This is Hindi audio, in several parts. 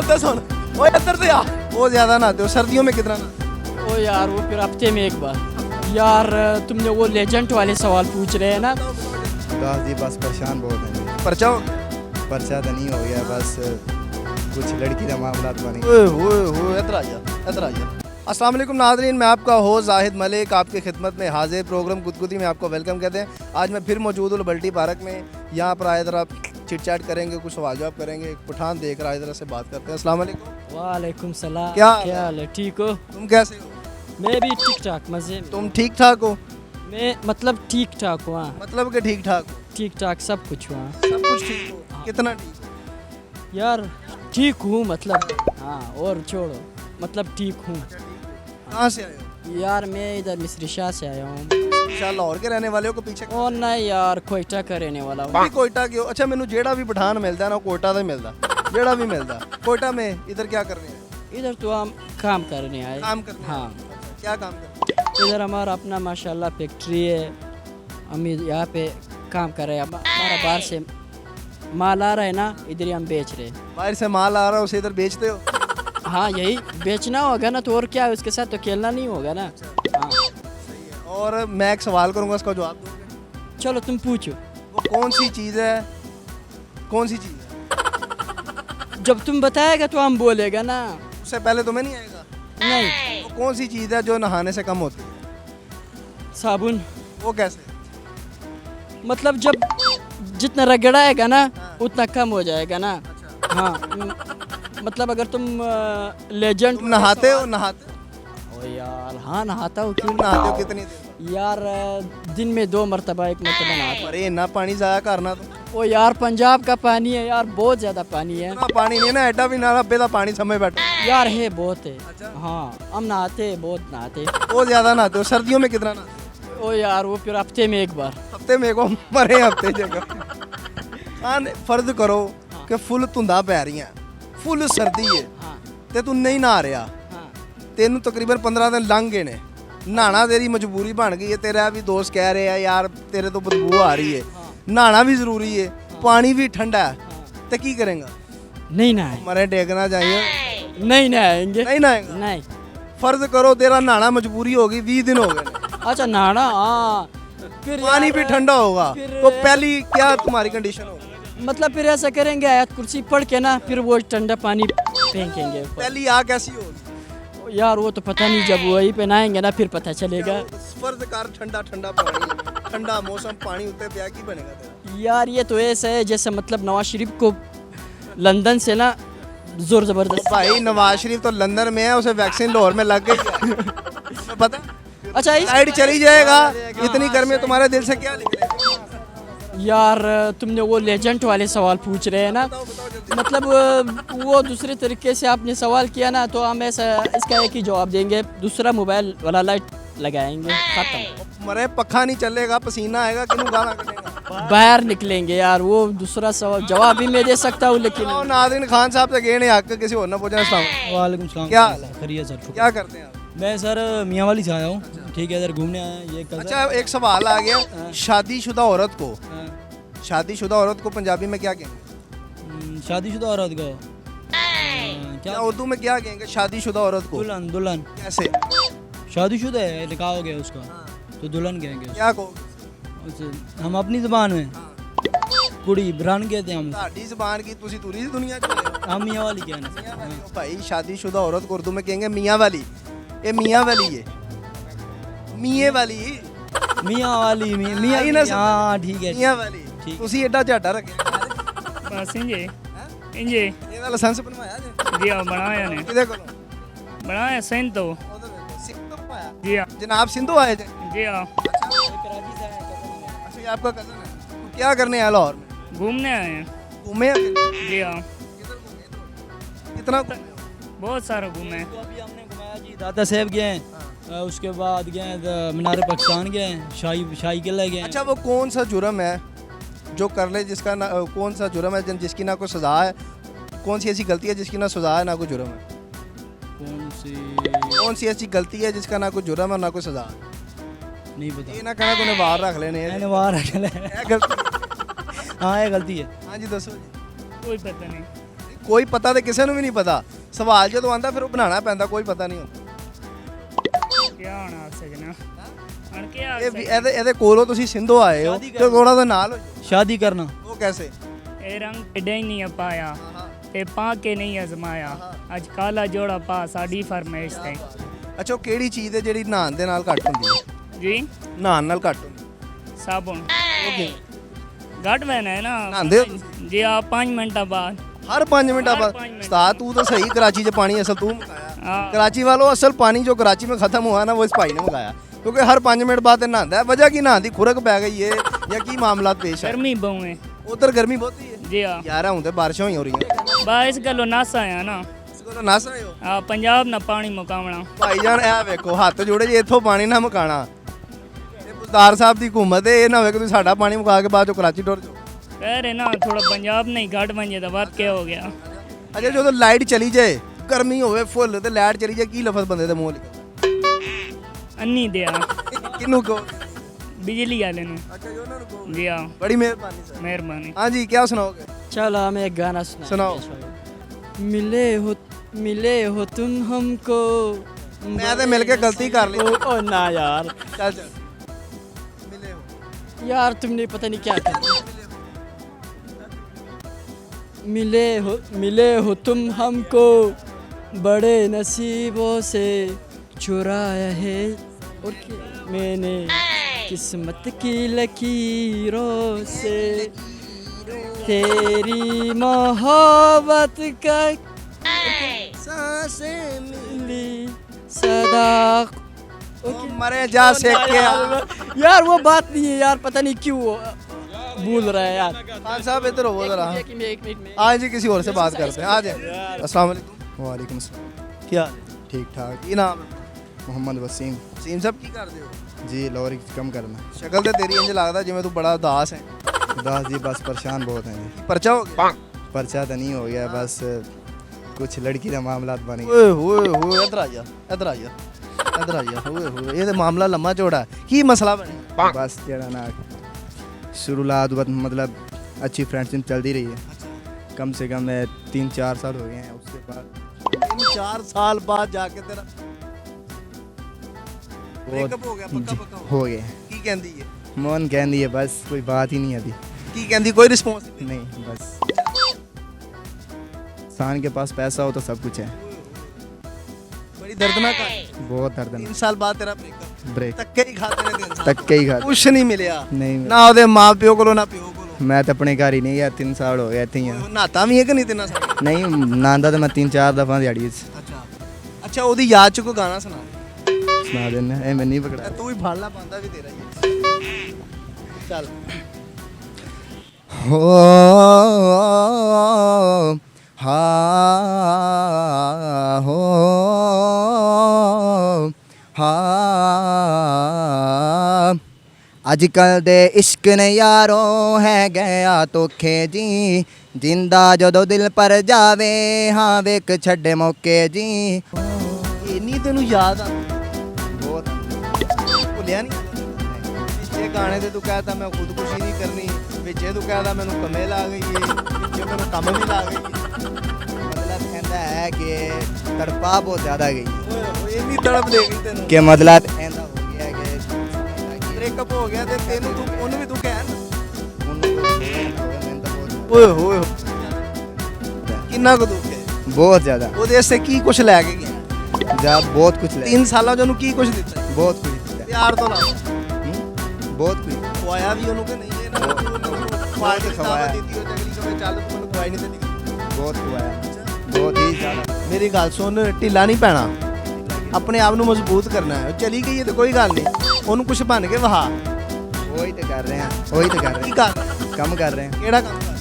गल तो सुन, ओए इधर से आ। बहुत ज्यादा नहाते हो, सर्दियों में कितना नहाते ओ यार वो फिर हफ्ते में एक बार। यार तुमने वो लेजेंड वाले सवाल पूछ रहे हैं ना। उदास जी बस परेशान बहुत हैं। हो? पर्चा हो? पर्चा तो नहीं हो गया, बस कुछ लड़की का मामला बन गया। ओए इधर आ जा, इधर आ जा। अस्सलाम वालेकुम नाज़रीन, मैं आपका होस्ट जाहिद मलिक आपकी खिदमत में हाजिर। प्रोग्राम गुदगुदी में आपको वेलकम कहते हैं। आज मैं फिर मौजूद हूँ बल्टी पार्क में। यहाँ पर आए ज़रा चिट चैट करेंगे, कुछ सवाल जवाब करेंगे। एक पठान देख रहा है, ज़रा से बात करते हैं। अस्सलाम वालेकुम। वालेकुम सलाम। क्या हाल है? ठीक हो? तुम कैसे हो? मैं भी ठीक ठाक मज़े में। तुम ठीक ठाक हो? मैं मतलब ठीक ठाक हुआ। मतलब कि ठीक ठाक हो? ठीक ठाक सब कुछ हुआ। सब कुछ ठीक हो? कितना ठीक हो? यार ठीक हूँ मतलब, हाँ और छोड़ो, मतलब ठीक हूँ। कहाँ से आए हो? यार मैं इधर मिस्री शाह से आया हूँ। इंशाल्लाह लाहौर के रहने वाले हो को पीछे और नहीं यार कोयटा का रहने वाला हूँ। भी कोयटा के हो? अच्छा, मैंने जेड़ा भी पठान मिलता है ना, कोयटा से मिलता, जेड़ा भी मिलता। कोयटा में इधर क्या करने हैं? इधर तो हम काम करने आए। काम करने? हाँ, क्या काम करते? इधर हमारा अपना माशाल्लाह फैक्ट्री है। हम यहाँ पे काम कर रहे हैं। हमारा बाहर से माल आ रहा है ना, इधर ही हम बेच रहे हैं। बाहर से माल आ रहा है, उसे इधर बेचते हो? हाँ यही बेचना होगा ना, तो और क्या है, उसके साथ तो खेलना नहीं होगा ना। हाँ और मैं एक सवाल करूंगा, उसका जवाब दोगे? चलो तुम पूछो। वो कौन सी चीज़ है? कौन सी चीज़ है? जब तुम बताएगा तो हम बोलेगा ना। उससे पहले तुम्हें नहीं आएगा? नहीं, वो कौन सी चीज़ है जो नहाने से कम होती है? साबुन। वो कैसे? मतलब जब जितना रगड़ाएगा ना हाँ। उतना कम हो जाएगा ना। हाँ मतलब अगर तुम लेजेंड तुम नहाते हो? नहाते हो? ओ यार हाँ नहाता हूँ। क्यों तुम नहाते हो कितनी देर? यार दिन में 2 मरतबा 1 मरतबा नहाता अरे ना पानी ज़ाया करना तुम। हूँ। ओ यार पंजाब का पानी है यार, बहुत ज़्यादा पानी है इतना पानी नहीं ना, एडा भी ना रब्बे दा पानी समय बैठो। यार, है बहुत है। अच्छा। हाँ हम नहाते हैं, बहुत नहाते हैं। बहुत ज़्यादा नहाते हो? सर्दियों में कितना नहाते हो? ओ यार वो फिर हफ्ते में एक बार। हफ्ते में को मरे हफ्ते जगह। हाँ फर्ज करो कि फुल धुंदा पै रही हैं, फुल सर्दी है हाँ ते तू नहीं नहा रहा, हाँ तेन तकरीबन 15 दिन लंघ गए ने, नहाना तेरी मजबूरी बन गई है। तेरा भी दोस्त कह रहे हैं यार तेरे तो बदबू आ रही है, नहाना भी जरूरी है, पानी भी ठंडा है, तो की करेंगा? नहीं नहाए, मरे टेकना चाहिए। नहीं नहाएंगे। नहीं नहाएगा? नहीं। फर्ज करो तेरा नहाना मजबूरी होगी, 20 दिन हो गए, अच्छा नहाना, हाँ फिर पानी यार, भी ठंडा होगा, फिर- तो पहली क्या तुम्हारी कंडीशन होगी? मतलब फिर ऐसा करेंगे, आयत कुर्सी पढ़ के ना फिर वो ठंडा पानी फेंकेंगे ऊपर। पहली आ कैसी होगी? यार वो तो पता नहीं, जब वही पे नहाएंगे ना फिर पता चलेगा। फर्ज कर ठंडा ठंडा पानी, ठंडा मौसम, पानी उत्ते प्या की बनेगा तेरा? यार ये तो ऐसा है जैसे मतलब नवाज शरीफ को लंदन से ना जोर जबरदस्त। भाई नवाज शरीफ तो लंदन में है, उसे वैक्सीन लाहौर में लग गई है। तुम्हें पता? अच्छा लाइट चली जाएगा, इतनी गर्मी तुम्हारे दिल से क्या निकलेगा? यार तुमने वो लेजेंड वाले सवाल पूछ रहे हैं ना, मतलब वो दूसरे तरीके से आपने सवाल किया ना, तो हम ऐसा इसका एक ही जवाब देंगे, दूसरा मोबाइल वाला लाइट लगाएंगे, खत्म। मरे पखा नहीं चलेगा, पसीना आएगा, किन्हू गाना कटेगा? बाहर निकलेंगे यार। वो दूसरा सवाल जवाब भी मैं दे सकता हूँ लेकिन आओ नाज़रीन, खान साहब से गए ने हक किसी और ना पूछना। अस्सलाम वालेकुम सलाम। क्या? खैरियत सर, शुक्र। क्या करते हैं आप? मैं सर मियाँ वाली से आया हूँ, ठीक है, इधर घूमने आया हैं। ये कज़न- अच्छा एक सवाल आ गया, शादीशुदा औरत को, हाँ, शादीशुदा औरत को पंजाबी में क्या कहेंगे? शादीशुदा औरत को क्या क्या उर्दू में क्या कहेंगे शादीशुदा औरत को? दुल्हन, दुल्हन कैसे? शादीशुदा है, निकाह हो गया उसका, तो दुल्हन कहेंगे उसको। क्या कहोगे? उसे हम अपनी ज़बान में कुड़ी ब्रान कहते हैं हम। साडी ज़बान की तुसी दूरी दुनिया च रहे हो। हम मियाँ वाली कहना। मियां वाली हो भाई, शादीशुदा औरत को उर्दू में कहेंगे मियाँ वाली। ये मियाँ वाली है, मिये वाली, मियाँ वाली, मियाँ आई ना समझ? हाँ ठीक है। मियाँ वाली। ठीक। तुसी एडा झाटा रखे बस इंजे इंजे ਇਹਦਾ ਲਾਇਸੈਂਸ ਬਣਵਾਇਆ ਜੇ? जी हाँ बनाया ने ਕਿਹਦੇ ਕੋਲੋਂ? बनाया सैन तो ਉਹਦੇ ਵਿੱਚ ਸਿੱਖ ਤੋਂ ਪਾਇਆ। जी हाँ जनाब सिंधु आए थे? जी हाँ अच्छा ये आपका कजन है, तो क्या करने आया लाहौर में? घूमने आए हैं घूमे हैं फिर? जी हाँ किधर घूमे तो? कितना घूमे हो? बहुत सारे घूमे हैं। तो अभी हमने घुमाया जी, दादा साहब गए हैं, उसके बाद गए हैं मीनार पाकिस्तान गए हैं, शाही किला गए हैं। अच्छा वो कौन सा जुर्म है जो कर ले जिसका ना, कौन सा जुर्म है जिसकी ना कोई सज़ा है? कौन सी ऐसी गलती है जिसकी ना सज़ा है ना कोई जुर्म है? कौन सी ऐसी गलती है जिसका ना कोई जुर्म है ना कोई सज़ा है? नहीं पता। ये ना कहना तूने बाहर रख लेने मैंने बाहर रख लिया। है गलती। हाँ ये गलती है। हाँ जी दसो जी। कोई पता नहीं। नहीं ਕੋਈ ਪਤਾ ਤੇ ਕਿਸੇ ਨੂੰ ਵੀ ਨਹੀਂ ਪਤਾ। ਸਵਾਲ ਜਦੋਂ ਆਂਦਾ ਫਿਰ ਉਹ ਬਣਾਉਣਾ ਪੈਂਦਾ, ਕੋਈ ਪਤਾ ਨਹੀਂ ਹੁੰਦਾ। क्या होना आप सजना और क्या ਇਹ ਵੀ ਇਹਦੇ ਕੋਲੋਂ ਤੁਸੀਂ ਸਿੰਧੋ ਆਏ ਹੋ ਤੇ ਥੋੜਾ ਦਾ ਨਾਲ ਹੋ ਜਾਓ। शादी करना ਉਹ ਕੈਸੇ? ये रंग टेढ़ा ही नहीं पाया ते पा के नहीं आजमाया अज काला जोड़ा पा साड़ी फरमाइश थे ਅੱਛਾ, ਉਹ ਕਿਹੜੀ ਚੀਜ਼ ਹੈ ਜਿਹੜੀ ਨਹਾਉਣ ਦੇ ਨਾਲ ਘੱਟ ਹੁੰਦੀ ਹੈ? जी ਨਹਾਉਣ ਨਾਲ ਘੱਟ ਹੁੰਦੀ साबुन ਓਕੇ। घट बहना है ना नहांदे हो? जी आप 5 मिनट बाद ਹਰ 5 ਮਿੰਟਾਂ हर ਬਾਅਦ 5 मिनट ਉਸਤਾਦ ਤੂੰ ਤਾਂ ਸਹੀ कराची से पानी असल तू मंगाया। हाँ कराची वालों असल पानी जो कराची में ख़त्म हुआ ना वो इस भाई ने मंगाया, क्योंकि हर 5 मिनट बाद नहाता है। वजह की नहाने की खुरक पै गई है या की मामला पेश है? गर्मी बहु है उधर गर्मी बहुत ही है जी हाँ यार, हूँ तो बारिशें हुई हो रही हैं। बाईस गलो नासा है ना इसको नस रहे हो हाँ पंजाब ना पानी मुकावना ਭਾਈਜਾਨ। ਇਹ ਵੇਖੋ ਹੱਥ ਜੋੜੇ ਜੇ ਇੱਥੋਂ ਪਾਣੀ ਨਾ ਮੁਕਾਣਾ। ਇਹ ਬੁਲਦਾਰ ਸਾਹਿਬ ਦੀ ਹਕੂਮਤ ਹੈ, ਇਹ ਨਾ ਹੋਵੇ ਕਿ ਤੁਸੀਂ ਸਾਡਾ ਪਾਣੀ ਮੁਕਾ ਕੇ ਬਾਅਦ ਚੋਂ ਕਰਾਚੀ ਟੁਰ ਜਾਓ। कह रहे ना थोड़ा पंजाब नहीं घट बन जाता बात क्या हो गया ਅਜੇ ਜਦੋਂ ਲਾਈਟ ਚਲੀ ਜਾਏ, ਗਰਮੀ ਹੋਵੇ ਫੁੱਲ ਤੇ ਲਾਈਟ ਚਲੀ ਜਾਏ, ਕੀ ਲਫ਼ਜ਼ ਬੰਦੇ ਦੇ ਮੂੰਹ ਨਿਕਲਦਾ? अन्नी दिया ਕਿਹਨੂੰ ਕਹੋ? बिजली वाले ने ਅੱਛਾ ਜੀ, ਉਹਨਾਂ ਨੂੰ ਕਹੋ। जी हाँ ਬੜੀ ਮਿਹਰਬਾਨੀ ਸਰ। मेहरबानी हाँ जी, क्या सुनाओगे? चलो हम एक गाना सुनाओ। मिले हो तुम हमको। मैं तो मिल के गलती कर ली। ओ ना यार, चल चल। मिले हो। यार तुमने पता नहीं क्या किया। मिले हो तुम हमको, बड़े नसीबों से चुराया है और मैंने किस्मत की लकीरों से तेरी मोहब्बत का सांसें मिली सदा। मरे जा सेक के यार वो बात नहीं है यार, पता नहीं क्यों भूल रहा है यार। खान साहब इधर हो जरा। एक मिनट आज जी किसी और से बात करते हैं। आ जाए। अस्सलाम वालेकुम। वालेकुम अस्सलाम। क्या ठीक ठाक। की नाम है? मोहम्मद वसीम। सीम साहब की कर दे हो? जी लोरी कम करना। शक्ल ते तेरी इंज लगदा जिवें तू बड़ा उदास है। दास जी बस परेशान बहुत हैं जी। पर्चा हो गया? पर्चा तो नहीं हो गया, बस कुछ लड़की का मामला बन गया। ओए होए होए, इधर आ जा, इधर आ जा, इधर आ जा। ओए होए, ये तो मामला लम्मा चौड़ा है। की मसला बने? बस जरा ना शुरुआत मतलब अच्छी फ्रेंडशिप चलती रही है, कम से कम 3-4 साल हो गए हैं। उसके बाद 3-4 साल बाद जाके तेरा ब्रेकअप हो गया? पक्का जी, पक्का हो गए। की कहंदी है? मन कहती है बस, कोई बात ही नहीं अभी। की कहंदी? कोई रिस्पांस नहीं, बस इंसान के पास पैसा हो तो सब कुछ है। बड़ी दर्दनाक है। बहुत दर्दनाक। 3 साल बाद तेरा ब्रेकअप। ब्रेक धक्के ही खाते ने 3 साल तक के ही घर कुछ नहीं मिलिया नहीं। ना ਉਹਦੇ ਮਾਂ ਪਿਓ ਕੋਲੋਂ ਨਾ ਪਿਓ ਕੋਲੋਂ। मैं तो अपने घर ही नहीं गया, 3 साल हो गए इतने ही हैं। ਨਹਾਤਾ ਵੀ ਹੈ ਕਿ ਨਹੀਂ 3 ਸਾਲ? नहीं नहांदा तो मैं 3-4 दफा दिहाड़ी ਅੱਛਾ ਅੱਛਾ, ਉਹਦੀ ਯਾਦ ਚ ਕੋਈ ਗਾਣਾ ਸੁਣਾ ਦੇ। सुना देना है, मैं नहीं पकड़ा। ਤੂੰ ਵੀ ਫੜ ਲਾ, ਪਾਉਂਦਾ ਵੀ ਤੇਰਾ ਹੀ ਹੈ। ਚੱਲ। हो हा हो हा अजकल दे इश्क ने यारों है गया धोखे जी, जिंदा जदों दिल पर जावे हाँ वेख छड्डे मौके जी। ਇੰਨੀ ਤੈਨੂੰ ਯਾਦ ਆ? बहुत ਭੁੱਲਿਆ ਨਹੀਂ? ਪਿੱਛੇ ਗਾਣੇ ਤੇ ਤੂੰ ਕਹਿਤਾ ਮੈਂ ਖੁਦਕੁਸ਼ੀ ਨਹੀਂ ਕਰਨੀ, ਵਿੱਚੇ ਤੂੰ ਕਹਿਤਾ ਮੈਨੂੰ ਕਮੇ ਲਾ ਗਈ ਏ, ਵਿੱਚੇ ਮੈਨੂੰ ਕੰਮ ਵੀ ਲਾ ਗਈ ਏ। मतलब कहता है कि तड़पा बहुत ज़्यादा गई ਓਏ ਹੋਏ, ਇੰਨੀ ਤੜਪ ਦੇ ਗਈ ਤੈਨੂੰ। कि मतलब ऐसा हो गया कि ਬ੍ਰੇਕਅਪ ਹੋ ਗਿਆ ਤੇ ਤੈਨੂੰ ਤੂੰ ਉਹਨੂੰ ਵੀ ਤੂੰ ਕਹਿ ਨਾ। बहुत ਓਏ ਹੋਏ, ਕਿੰਨਾ ਕੁ ਦੁੱਖ ਹੈ। ज़्यादा ਉਹਦੇ ਵਾਸਤੇ ਕੀ ਕੁਝ ਲੈ ਕੇ ਗਿਆ? बहुत कुछ ले 3 ਸਾਲਾਂ ਚ ਉਹਨੂੰ ਕੀ ਕੁਝ ਦਿੱਤਾ? बहुत कुछ दिया। ਪਿਆਰ ਤੋਂ ਇਲਾਵਾ बहुत कुछ ਖਵਾਇਆ ਵੀ ਉਹਨੂੰ ਕਿ ਨਹੀਂ? ਇਹ ਨਾ ਤੂੰ ਉਹਨੂੰ ਪਾਰਟੀ ਖਵਾਇਆ ਦਿੱਤੀ ਉਹ ਅਗਲੀ ਕਵੇ ਚੱਲ ਤੂੰ ਮੈਨੂੰ ਖਵਾਈ ਨਹੀਂ ਦਿੰਦੀ। बहुत खुआया, बहुत ही ज़्यादा। ਮੇਰੀ ਗੱਲ ਸੁਣ, ਢਿੱਲਾ ਨਹੀਂ ਪੈਣਾ, ਆਪਣੇ ਆਪ ਨੂੰ ਮਜ਼ਬੂਤ ਕਰਨਾ ਹੈ। ਉਹ ਚਲੀ ਗਈ ਹੈ ਤੇ ਕੋਈ ਗੱਲ ਨਹੀਂ, ਉਹਨੂੰ ਕੁਝ ਬਣ ਕੇ ਵਹਾ। वही तो कर रहे हैं, वही तो कर रहे ਕੀ हैं, ਕਰ? कम कर रहे हैं। ਕਿਹੜਾ ਕੰਮ ਕਰ?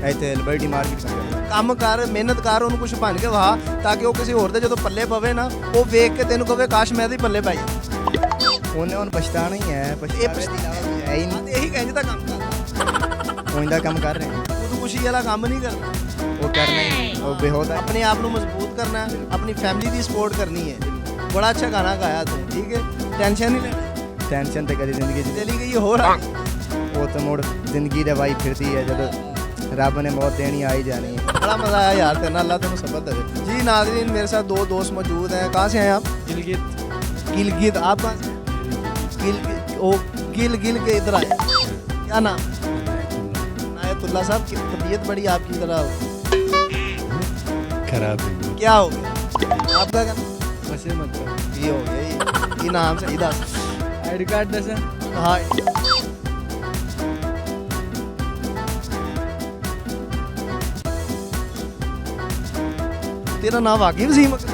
ऐसे लिबर्टी मार्केट कम कर रहे हैं। ਕੰਮ ਕਰ, ਮਿਹਨਤ ਕਰ, ਉਹਨੂੰ ਕੁਝ ਬਣ ਕੇ ਵਹਾ, ਤਾਂ ਕਿ ਉਹ ਕਿਸੇ ਹੋਰ ਦੇ ਜਦੋਂ ਪੱਲੇ ਪਵੇ ਨਾ, ਉਹ ਵੇਖ ਕੇ ਤੈਨੂੰ ਕਵੇ ਕਾਸ਼ ਮੈਂ ਇਹਦੇ ਪੱਲੇ ਪੈ ਜਾਂਦਾ। उन्हें पछताना ही है, पछतावे दी लाभ है ही ਹਾਂ नहीं। ਤੇ ਇਹੀ ਕਹਿੰਦੇ ਤਾਂ ਕੰਮ ਕਰ, उनका कम कर रहे हैं, ਖੁਦਕੁਸ਼ੀ ਵਾਲਾ ਕੰਮ ਨਹੀਂ ਕਰਨਾ। वो करना ही नहीं, वो बेहोदा है। ਆਪਣੇ ਆਪ ਨੂੰ ਮਜ਼ਬੂਤ ਕਰਨਾ ਹੈ, ਆਪਣੀ ਫੈਮਿਲੀ ਦੀ ਸਪੋਰਟ ਕਰਨੀ ਹੈ। ਬੜਾ ਅੱਛਾ ਗਾਣਾ ਗਾਇਆ ਤੂੰ, ਠੀਕ ਹੈ, ਟੈਨਸ਼ਨ ਨਹੀਂ ਲੈਣੀ। टेंशन तो कभी जिंदगी ਚਲੀ ਗਈ ਹੋਰ ਆ ਗਈ। वो तो मुड़ जिंदगी दे भाई फिरती है जब रब ने बहुत देनी आई जानी है। बड़ा मज़ा आया यार तेरे ना, अल्लाह तेन सबक दे। जी नाज़रीन, मेरे साथ दो दोस्त मौजूद हैं। कहाँ से हैं आप? गिलगित। गिलगित। आप कहाँ से हैं? गिल के इधर आए। क्या नाम? नायतुल्लाह साहब की तबीयत बड़ी आपकी तरह खराब है। क्या हो गया आपका? क्या बसे मतलब ये हो गया ये नाम सही दस। आईडी कार्ड दस। हाँ तेरा नाम वाकई वसीम अकरम?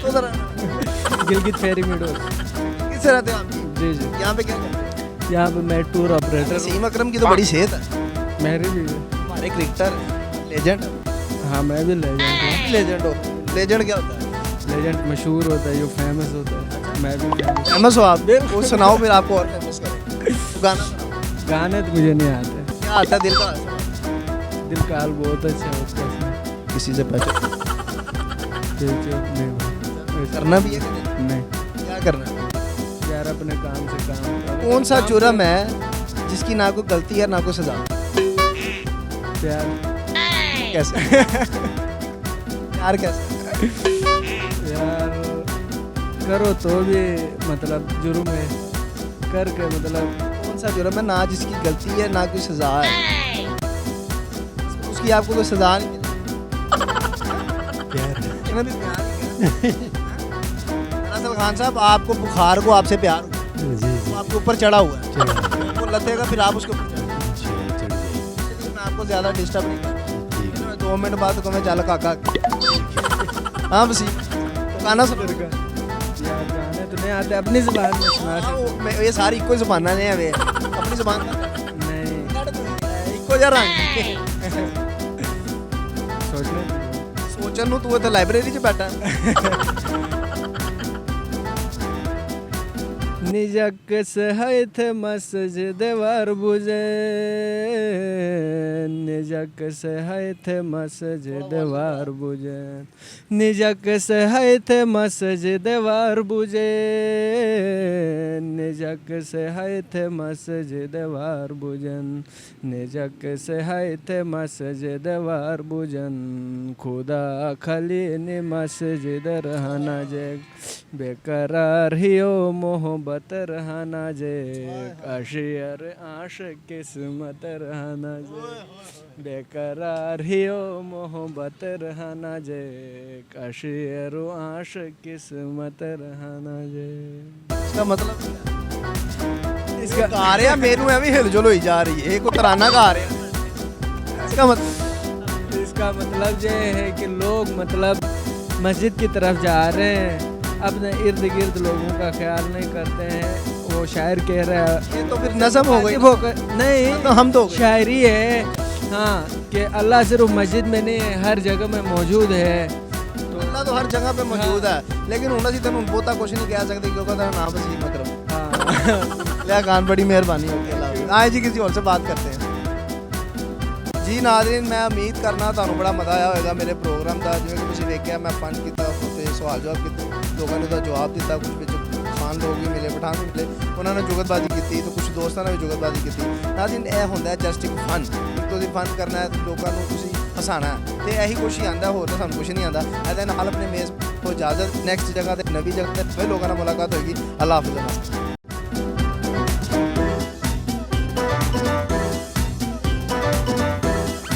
तो जरा गिलगित फेरी मीडो। किससे रहते हैं आप? जी जी। यहाँ पे क्या करते हैं? यहाँ पे मैं टूर ऑपरेटर। वसीम अकरम की तो बड़ी सेहत है। मेरी भी है। हमारे क्रिकेटर लेजेंड। हाँ मैं भी लेजेंड हूँ। लेजेंड हो? लेजेंड क्या होता है? लेजेंड मशहूर होता है, जो फेमस होता है। मैं भी famous। फेमस हो आप? वो सुनाओ फिर आपको और फेमस करें। तो गाना सुनाओ। गाने तो मुझे नहीं आते। क्या आता है दिल का? दिल का हाल बहुत अच्छा होता है। किसी से पहचान नहीं करना भी है कि नहीं? नहीं क्या करना है? यार अपने काम से काम करो। कौन सा जुर्म है जिसकी ना कोई गलती है ना कोई सजा? प्यार। कैसे? प्यार कैसे? यार करो तो भी मतलब जुर्म है, करके मतलब कौन सा जुर्म है ना जिसकी गलती है ना कोई सजा है? उसकी आपको कोई सजा नहीं मिली? इतना भी प्यार ही है। दरअसल खान साहब, आपको बुखार को आपसे प्यार हुआ, वो आपके ऊपर चढ़ा हुआ है, वो लतेगा फिर आप उसके ऊपर चढ़ जाएंगे। इसलिए मैं आपको ज़्यादा डिस्टर्ब नहीं कर 2 मिनट बाद तो मैं चल काका। हाँ बस तो गाना सुन। यार गाने तो नहीं आते, अपनी जुबान में सुना सकते। ये सारी इको जबाना ने है वे अपनी जबान नहीं इको जा रंग सोचने दो। सोचन ਨੂੰ ਤੂੰ ਇੱਥੇ ਲਾਇਬ੍ਰੇਰੀ 'ਚ ਬੈਠਾ निजक सहित मस्जिद वर बुझे, निजक सहित मस्जिद वर बुझे, निजक सहित मस्जिद वर बुझे, निजक सहित मस्जिद वर बुझन, निजक सहित मस्जिद वर बुझन, खुदा खली नि मस्जिद रहना जे, बेकरार हियो मोहब्बत रहना जे, काशियर आश किस्मत रहना जे, बेकरार हियो मोहब्बत रहना जे, काशियर आश किस्मत रहना जे। इसका मतलब इसका गा रहे हैं मेनू एवं हिलजुल होई जा रही है, एक तराना गा रहे हैं। इसका मतलब ये है कि लोग मतलब मस्जिद की तरफ जा रहे हैं, अपने इर्द गिर्द लोगों का ख्याल नहीं करते हैं। वो शायर कह रहा है, ये तो फिर नज़म हो गई। नहीं तो हम तो शायरी है हाँ, कि अल्लाह सिर्फ मस्जिद में नहीं हर जगह में मौजूद है। तो अल्लाह तो हर जगह पे मौजूद है, लेकिन उन्हें सी तेन बहुता कुछ नहीं कह सकते क्योंकि तेरा नाम वसीम अकरम। हाँ लिया खान, बड़ी मेहरबानी होगी। अल्लाह आए जी, किसी और से बात करते हैं। जी नाज़रीन, मैं उम्मीद करना ਤੁਹਾਨੂੰ बड़ा मज़ा आया होगा मेरे प्रोग्राम का। जिवें कि तुसीं वेखिया मैं फन किया, उत्ते सवाल जवाब किए, लोगों ने तो जवाब दिता, कुछ विच खान लोग भी मिले, पठान भी मिले, उन्होंने जुगतबाजी की, तो कुछ दोस्तों ने भी जुगतबाजी की। नाज़रीन यह होंदा है जस्ट एक फन, एक तो फन करना है, लोगों को तुसीं हसाना है, तो यही कुछ ही आंदा, होर तो सानूं कुछ नहीं आंदा। ऐसे नाल अपने मेज़ को इजाज़त, नैक्सट जगह ते नवी जगह ते फिर लोगों नाल मुलाकात होगी। अल्लाह हाफ़िज़।